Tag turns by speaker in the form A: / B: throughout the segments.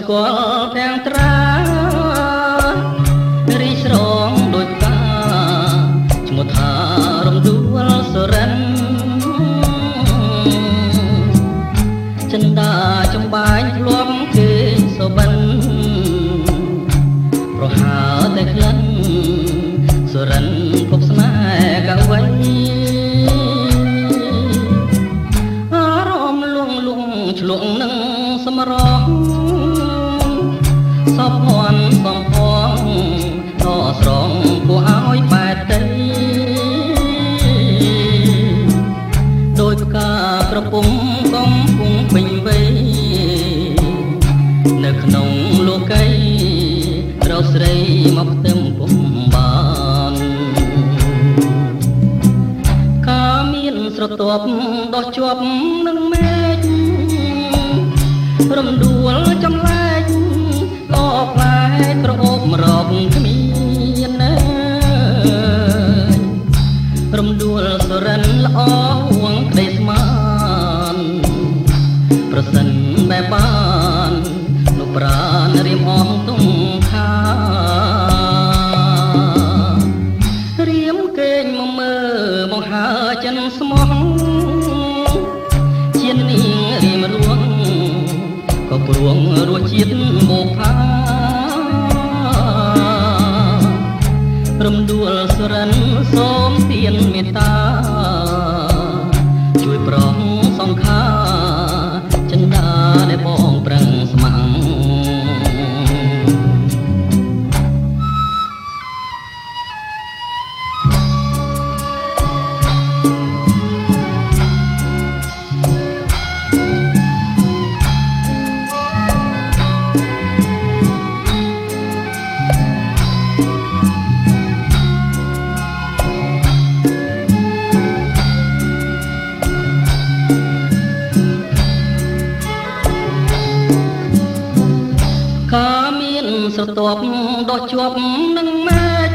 A: ស្គាល់ទាំងត្រារីស្រងដូចកាឈ្មោះថារំដួលសរិនចិន្តាចំបាញ់ធ្លាប់គេសបិនប្រហើតែក្លិនសរិនភពស្នេហ៍កវីអារម្មណ៍លងលងឆ្លងនឹងសម្រស់សពភ័ណ្ឌសំផងតស្រងគួរឲ្យបែតទៅដោយផ្កាក្រពុំកំពុងពេញវ័យនៅក្នុងលោកីរកស្រីមកផ្ទឹមពុំបានកាមានស្រទាប់ដោះជាប់នឹងមេឃរំដួលចម្លែកក៏ផ្លែក្រអូបរកគ្មានណែរំដួលសរិនល្អហួងក្តីស្មានប្រសិនបែបបានលោកប្រានរៀមអងទុំខារៀមកេងមកមើមកហើចិនស្មោះជានាងរៀមរួងក៏ព្រួងរសជាតិមកផារំដួលសរិនសូមទានមេត្តាជួយប្រងសង្ខាចិន្តាដែលបងប្រឹងស្ម័គ្រស្រទាប់ដោះជាប់នឹងមេឃ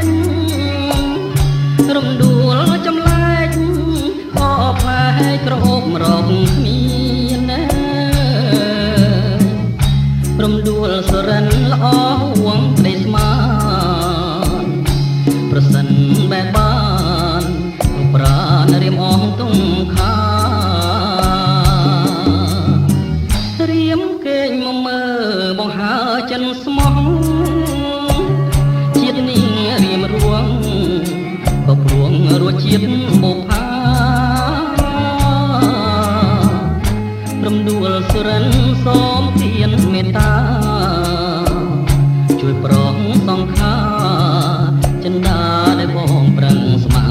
A: រំដួលចម្លែកក៏ផ្លែក្រអូបរកគ្មានណែរំដួលសរិនល្អហួងក្តីស្មានប្រសិនបែបបានលោកប្រានរៀមអងទុំខារៀមកេងមកមើបងហើចិនស្មោះជាតិនេះរៀមរួងក៏ព្រួងរសជាតិបុផារំដួលសរិនសូមទានមេត្តាជួយប្រងសង្ខាចិន្តាដែលបងប្រឹងស្ម័គ្រ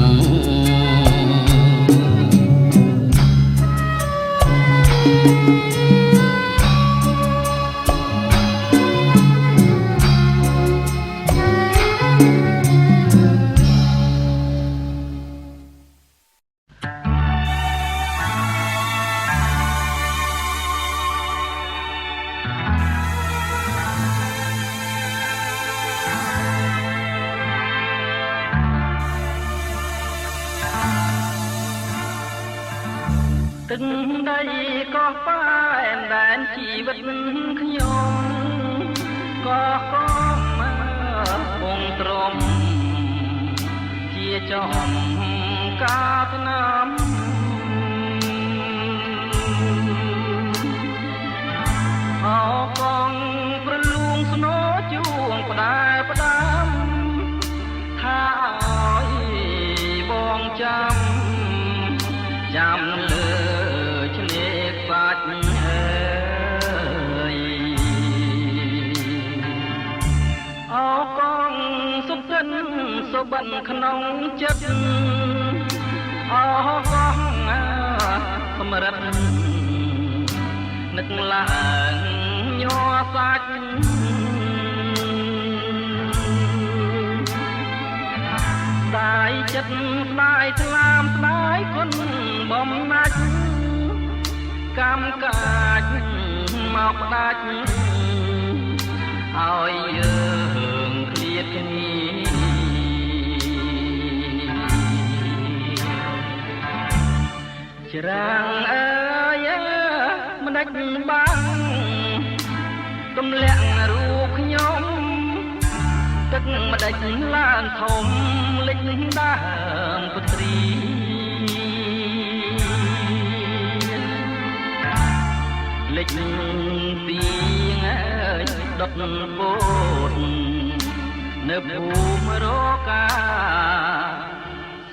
A: ទឹកដីក៏ប៉ែនដែនជីវិតខ្ញុំក៏កំមកងទ្រមជាចំកាស្នាមអោកងប្រលួងស្នោជួងផ្ដែផ្ដាំថាឲ្យបងចាំលើឆ្នេរខ្វាច់អើយអោកងសុខិនសុបិនក្នុងចិត្តអោកងសម្រិតនឹកឡើងញ័រសាច់ស្ដាយចិត្តស្ដាយថ្លាមស្ដាយគុណបំណាច់កម្មកាចមកផ្ដាច់ឲ្យយើងឃ្លាតគ្នាច្រាំងអើយមិនដាច់បាំងទម្លាក់ ទឹកម្ដេចឡើងធំលិចដើមពុទ្រីលិចពីងដុតពោតនៅភូមិរកា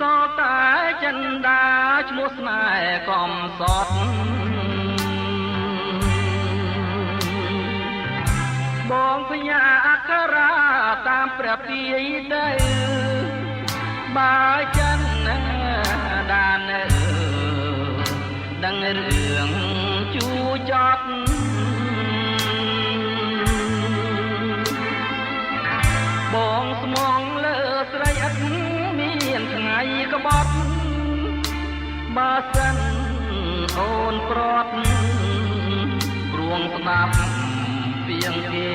A: សតែចិនដាឈ្មោះស្នេហ៍កំសត់បងភញាអក្ខរាតាមព្រះពាយទៅបើចិនដានដឹងរឿងជូចត់បងស្មងលើស្រីអត់មានថ្ងៃក្បត់បើសិនអូនប្រត់ព្រួងស្ដាប់ពីងគេ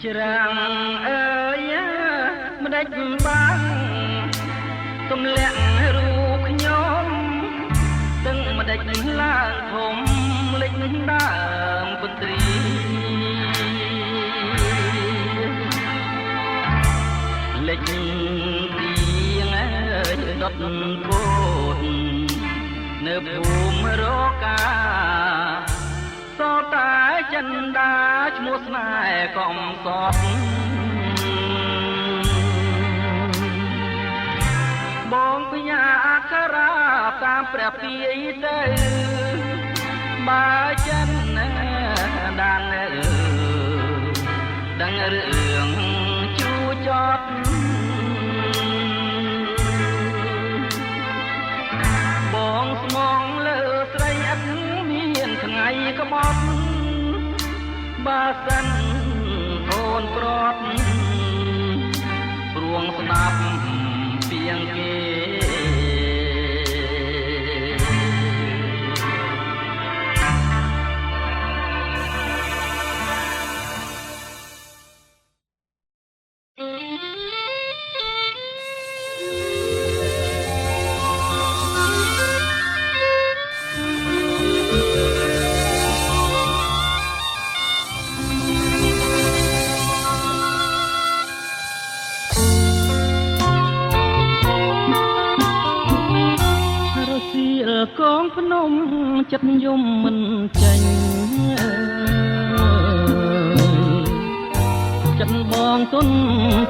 A: ច្រាំងអើយម្ដេចបានទម្លាក់រូបខ្ញុំទឹងម្ដេចឡើងធំលិចដើមពុទ្រីលិចពីងដុតពោតនៅភូមិរកាសតែចិនដាឈ្មោះស្នេហ៍កំសត់បងភញាអក្ខរាតាមព្រះពាយទៅបើចិនដានដឹងរឿងជូចត់បងស្មងលើស្រីអត់មានថ្ងៃក្បត់បើសិនអូនប្រត់ព្រួងស្ដាប់ពីងគេ កងភ្នំចិត្តយំមិនចេញចិត្តបងទុន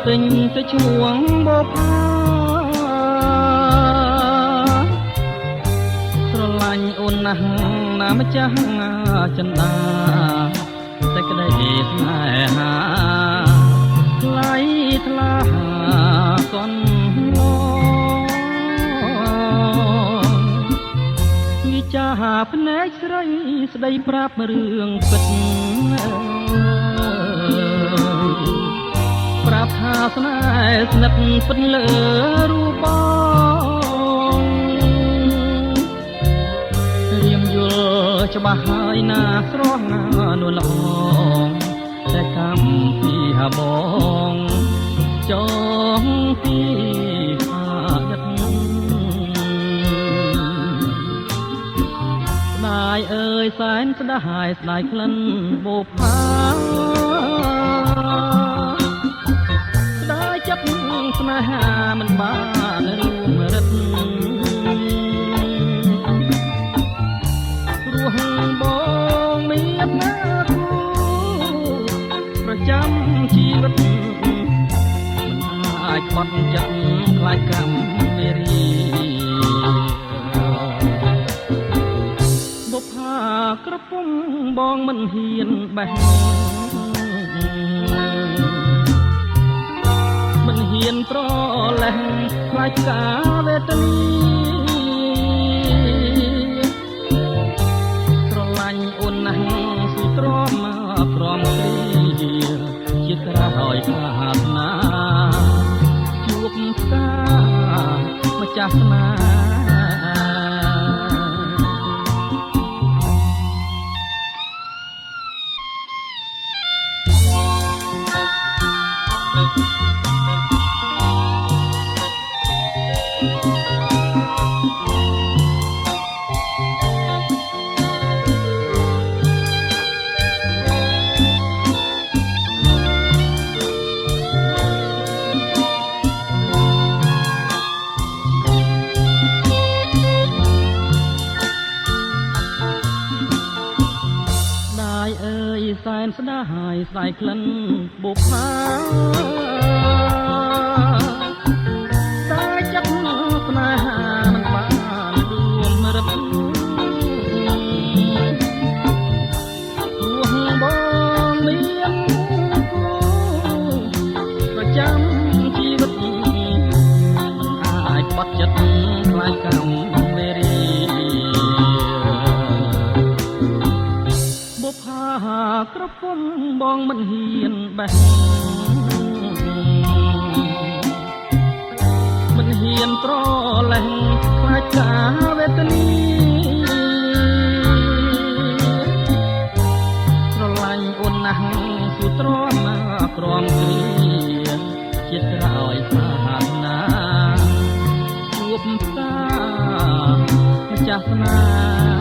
A: ទិញទៅឈ្មោះបបស្រឡាញ់អូនណាស់ណាម្ចាស់ចិនដាតែក្តីស្នេហាថ្លៃថ្លាកនចាភ្នែកស្រីស្ដីប្រាប់រឿងពិតប្រាប់ថាស្នេហ៍ស្និទ្ធពិតលើរូបបងរៀមយល់ច្បាស់ហើយណាស្រស់ណានួនល្អតែកម្មពីហបងចងពីអើយសែនស្ដាយស្ដាយក្លិនបុប្ផាស្ដាយចិត្តស្នេហាមិនបានរួមរិទ្ធរស់បងមានណាគូប្រចាំជីវិតមិនអាចបត់ចិត្តខ្លាចកម្មមេរីក្រពុំបងមិនហ៊ានបេះមិនហ៊ានប្រលេះ ខ្លាចការវេទនាស្រឡាញ់អូនណាស់សុទ្រាំព្រមគ្រាជាក្រោយខាតណាជួបផ្កាម្ចាស់ស្នេហ៍សែនស្ដាយស្ដាយក្លិនបុប្ផាតែចិត្តស្នេហាមិនបានដួលរឹបព្រោះបងមានគូប្រចាំជីវិតមិនអាចបាត់ចិត្តខ្លាចកម្មវេរីក្រពុំបងមិនហ៊ានបេះមិនហ៊ានត្រឡេះខ្លាចការវេទនាស្រឡាញ់អូនណាស់សុទ្រាំព្រមគ្រាជាក្រោយសាទនាជួបផ្កាម្ចាស់ស្នេហ៍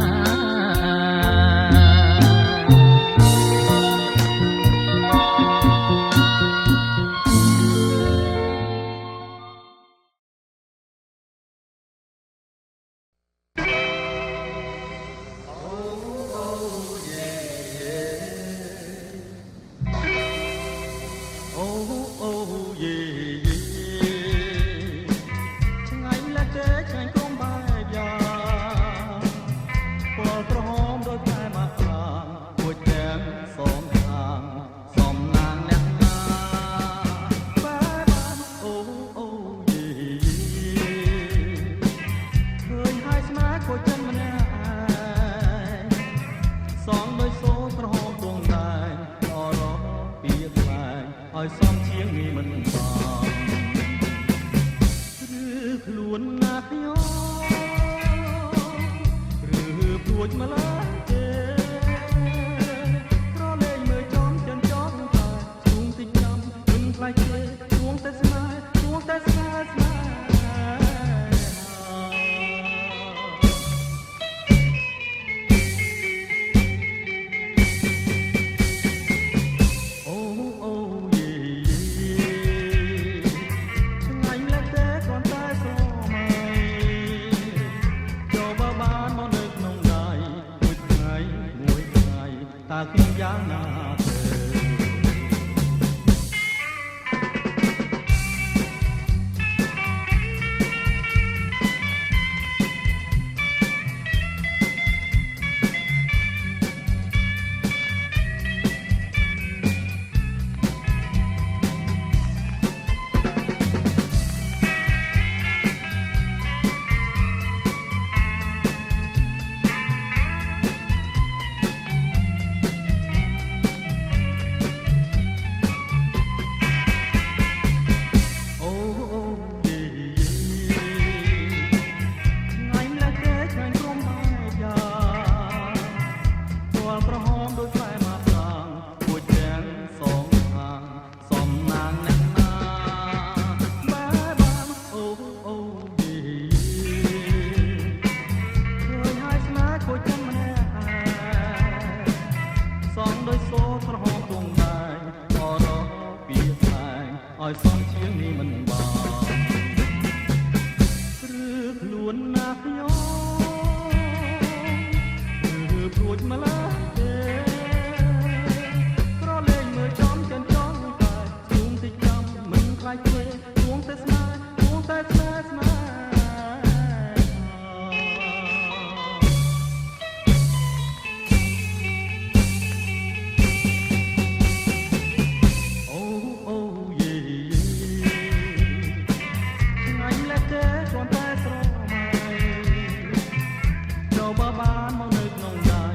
B: បើបានមកនៅក្នុងដៃ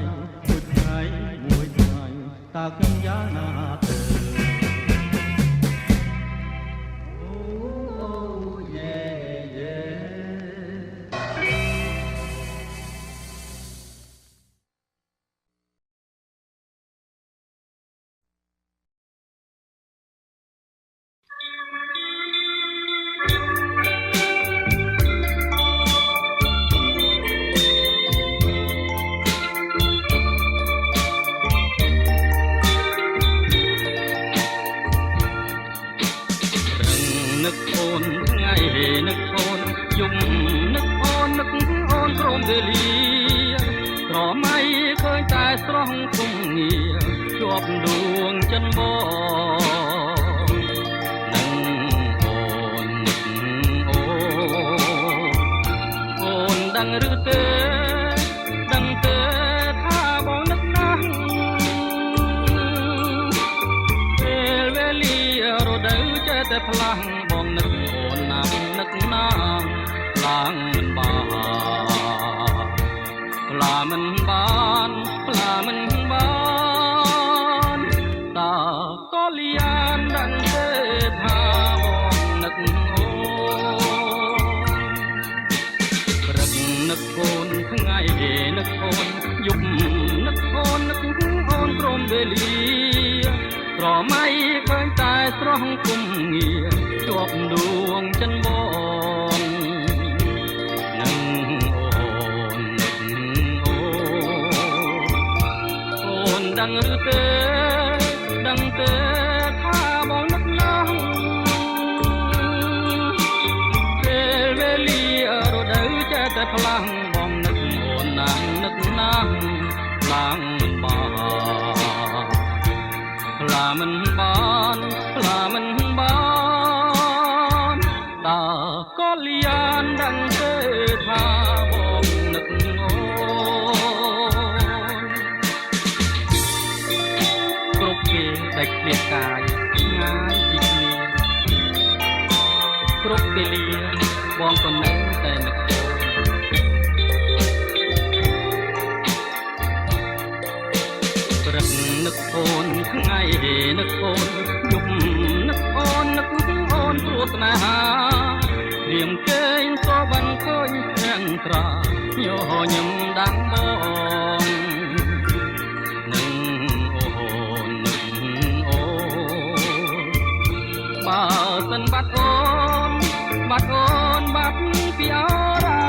B: មួយថ្ងៃមួយថ្ងៃតើខ្ញុំយ៉ាងណាទៅអូយេយេនឹកអូនថ្ងៃនឹកអូនយំនឹកអូននឹកអូនព្រមវេលាក្រមៃឃើញតែស្រស់គុំងារជាប់ដួងចិនបងនឹងអូននឹកអូនដឹងឬទេដឹងទេថាបងនឹកណាស់ពេលវេលារដូវចេះតែផ្លាស់បងនឹកអូនណាស់នឹកណាស់ឡើងមិនបានផ្លាមិនបានផ្លាមិនបានតើក៏លៀនដឹងទេថាបងនឹកអូនព្រឹកនឹកអូនថ្ងៃនឹកអូនយប់នឹកអូននឹកអូនព្រមវេលាក្រមៃឃើញតែស្រស់គុំងារជាប់ដួងចិនបងនឹងអូនដឹងឬទេដឹងទេថាបងនឹកណាស់ពេលវេលារដូវចេះតែផ្លាំងបងនឹកអូនណាស់នឹកណាស់ខ្លាំងមិនបានផ្លាមិនបានផ្លាមិនបានតើក៏លៀនដឹងទេថាបងនឹកអូនគ្រប់គេដែលឃ្លាតកាយឆ្ងាយពីគ្នាគ្រប់ពេលលាបងក៏នៅតែនឹកអូនព្រឹកនឹកអូនថ្ងៃនឹកអូនយប់នឹកអូននឹកអូនព្រោះស្នេហារៀមគេងក៏បានឃើញទាំងត្រាញញឹមដាំងបងនឹងអូននឹកអូនបើសិនបាត់អូនបាត់អូនបាត់ពីអរា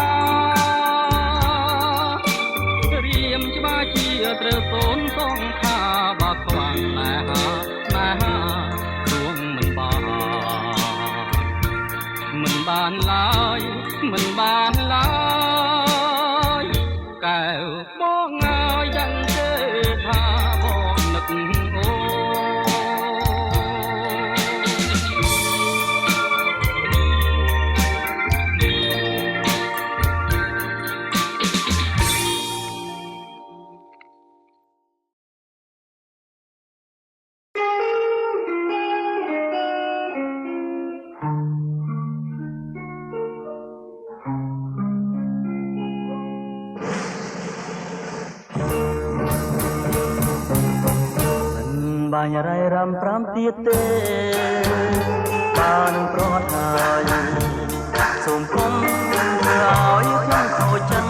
B: រៀមច្បាស់ជាត្រូវសូនសងខាបើខ្លាំងណាស់ណាស់រួងមិនបានឡើយមិនបានឡើយកែវបងឲ្យដឹងទេថាបងនឹកអូបាញ់រៃរំប្រាំទៀតទេបានប្រត់ហើយសូមគុំធ្វើឲ្យខ្ញុំខូចចិត្ត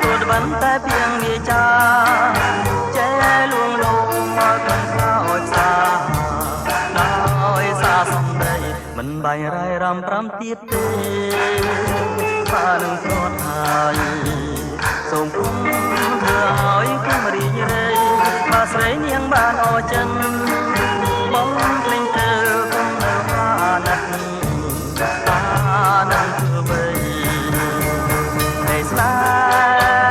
B: ទូតបានតែពីងវាចាចេះលួងលោមមកកាន់ខ្លោចសាដោយសារសំដីមិនបាញ់រៃរំប្រាំទៀតទេបានប្រត់ហើយសូមគុំធ្វើឲ្យខ្ញុំរីករាយបើស្រីនាងបានអរចិនបងភ្លេងទៅគុំនៅអាណិតធ្វើបីតែស្នេ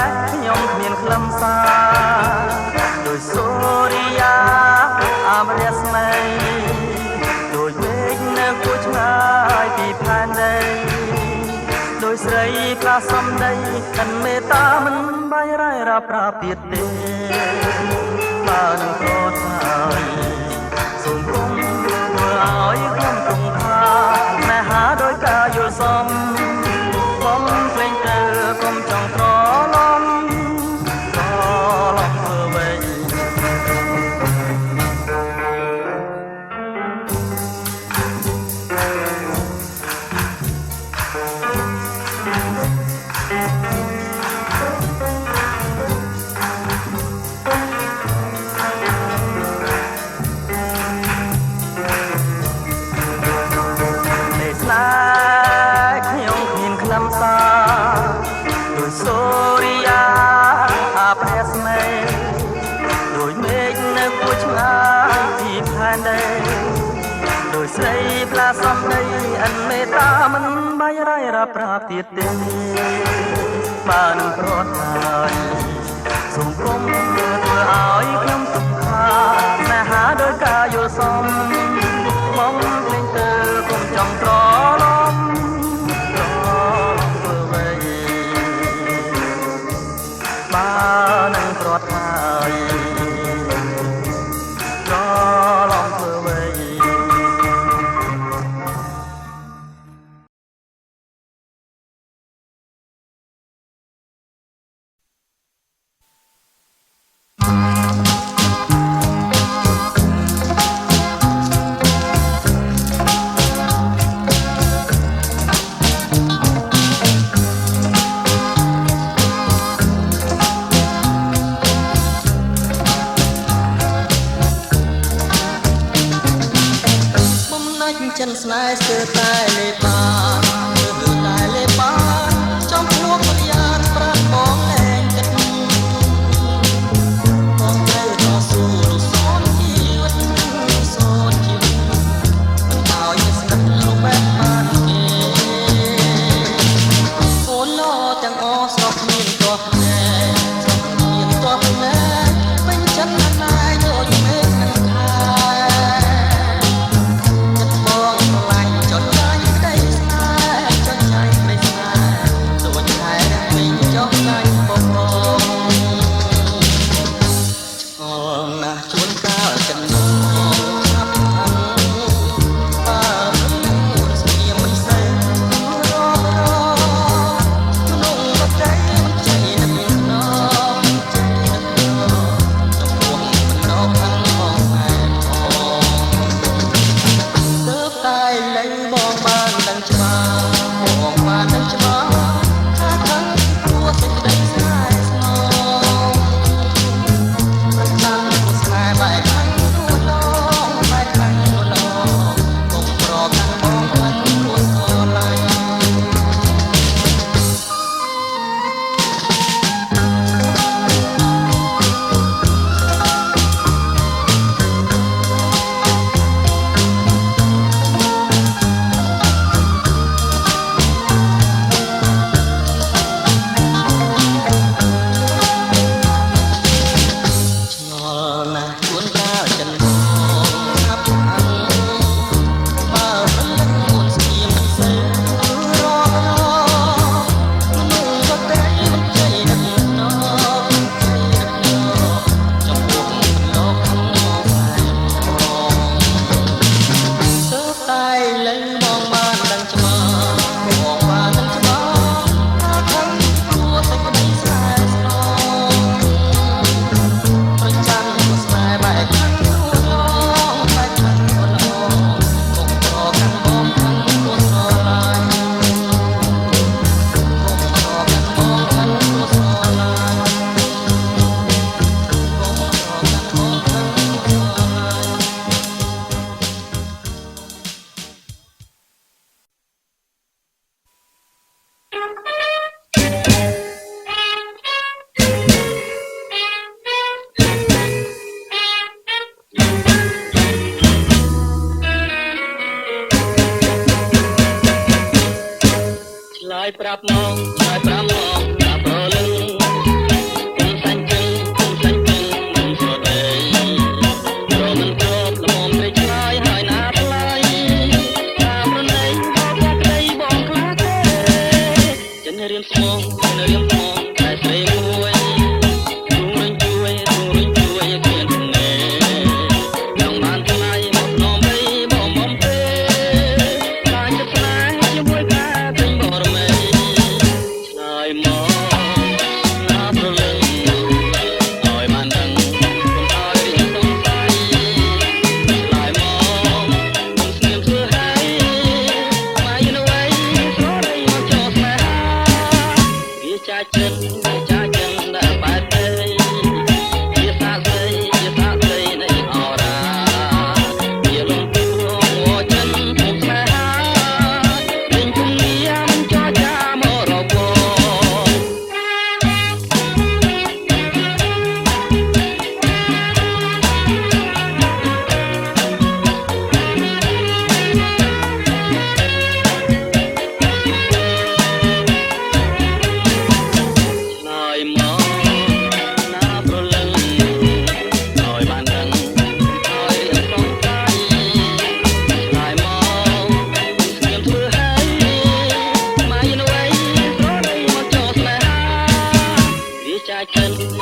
B: ហ៍ខ្ញុំគ្មានខ្លឹមសារដោយសូរិយាអមរស្មីដោយវេកនៅគួរឆ្ងាយពីផែនដីដោយស្រីផ្លាសំដីកាន់មេត្តាមិនបាញ់រៃរ៉ាប្រាប់ទៀតទេបានប្រត់ហើយសូមគុំធ្វើឲ្យខ្ញុំគង់ថាណែហាដោយការយល់សមបងភ្លេងទៅកុំចង់ត្រឡំ ស្រីផ្លាសំដីអិនមេត្តាមិនបាយរ៉ៃរាប់ប្រាប់ទៀតទេបានប្រត់ហើយសូមគុំធ្វើឲ្យខ្ញុំសុខស្នេហាដោយការយល់សមមកលេងទៅគុំចង់ត្រឡំធ្វើអ្វីបានប្រត់ហើយត្រឡំធ្វើអ្វី ចិនស្នេហ៍ស្ទើរតែលេបបានឬតែលេបបានចំពោះបរិយាប្រាប់បងឯងគិតបងត្រូវតស៊ូរស់សូនជីវិតសូនជីវិតមិនឲ្យស្និទ្ធលោកបែបបានគេអូនលោទាំងអស់ស្រុកមានតោះណែស្រុកមានតោះណែពេញចិត្តណែដូចមេឃនឹងខែ ប្រាប់មកឆ្លើយប្រាប់មកថាប្រលឹងគុំសាញ់ជឹងគុំសាញ់ជឹងមិនស្រដីព្រមមិនគ្របល្មមត្រីឆ្លើយហើយណាថ្លៃតាមរណីបបក្តីបងខ្លាទេចិនរៀមស្មងចិនរៀមស្មងតែស្រីមួយរួងរញជួយគ្មានភ្នែចង់បានថ្លៃមកនំបីបងបំពេខ្លាចទឹកស្នេហ៍ជាមួយកាពេញបរមី
C: เ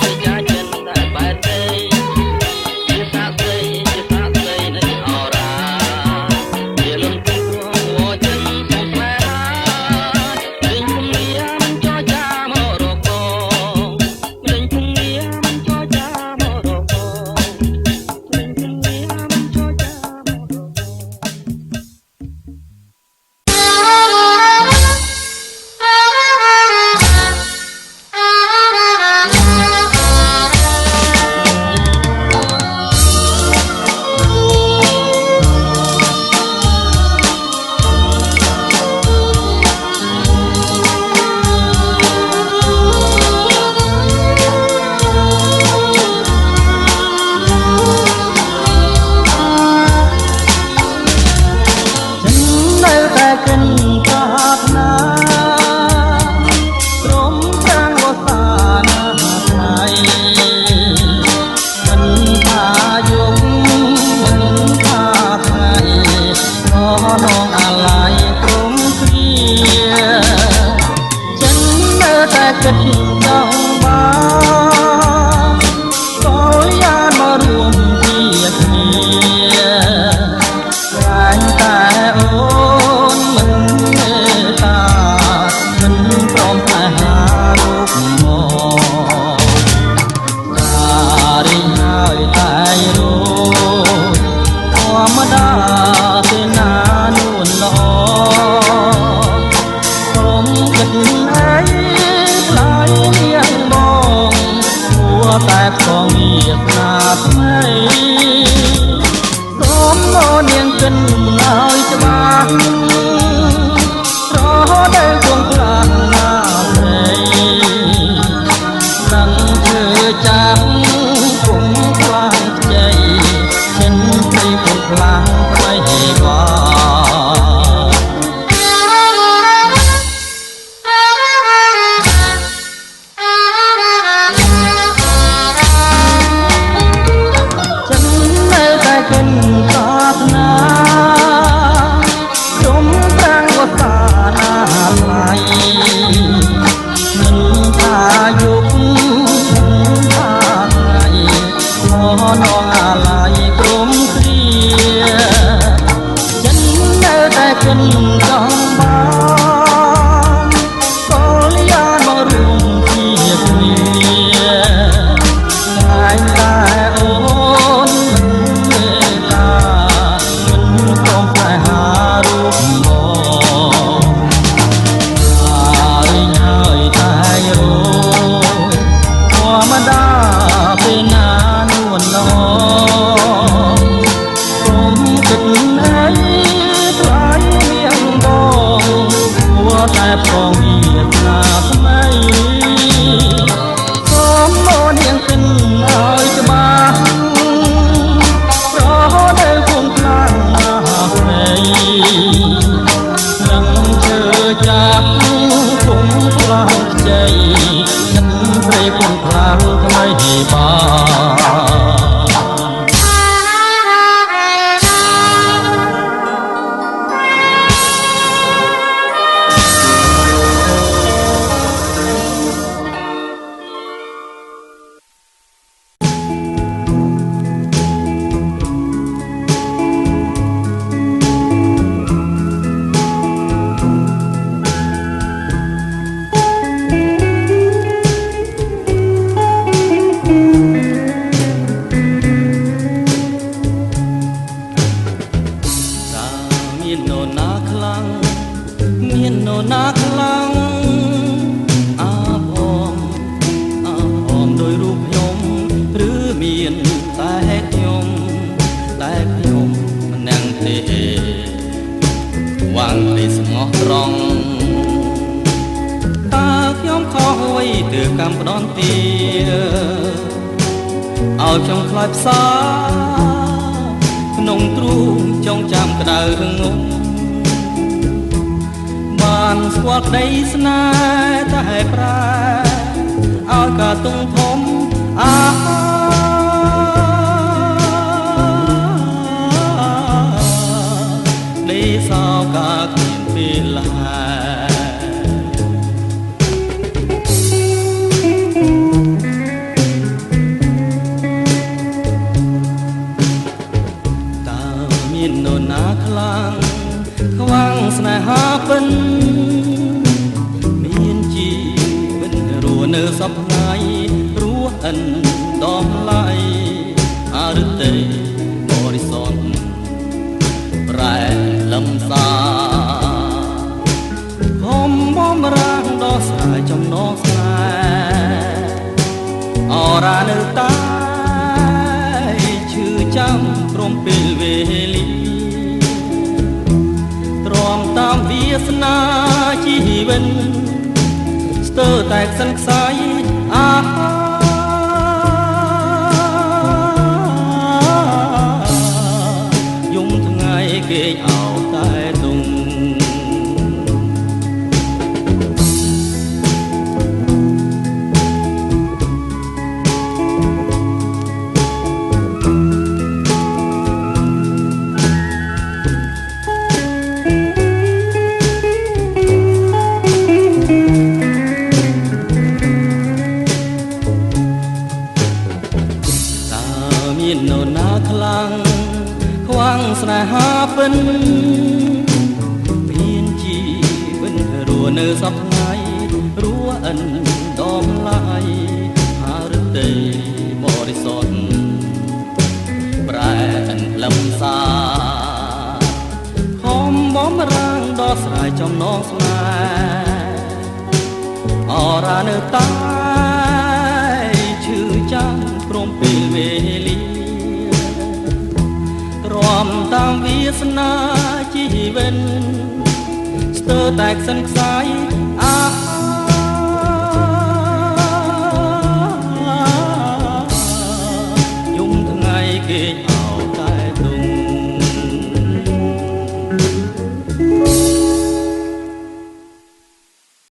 B: នដំឡៃអរទេបរិសុទ្ធប្រែលំសាហមបំរាងដោះស្រាយចំណងស្នេហ៍អរានៅតែឈឺចាំព្រមពេលវេលាទ្រាំតាមវាសនាជីវិតស្ទើរតែខ្សិនខ្សាយយំថ្ងៃគេអោតែទុំមាននរណាខ្លាំងខ្វាំងស្នេហាពិនមានជីវិតរស់នៅសប្ថ្ងៃរស់អិនដំឡៃហារទេបរិសុទ្ធប្រែអិនលំសាខំបំរាងដោះស្រាយចំណងស្នេហ៍អរានៅតែឈឺចាំព្រមពេលវេលាទ្រាំតាមវាសនាជីវិតស្ទើរតែខ្សិនខ្សាយ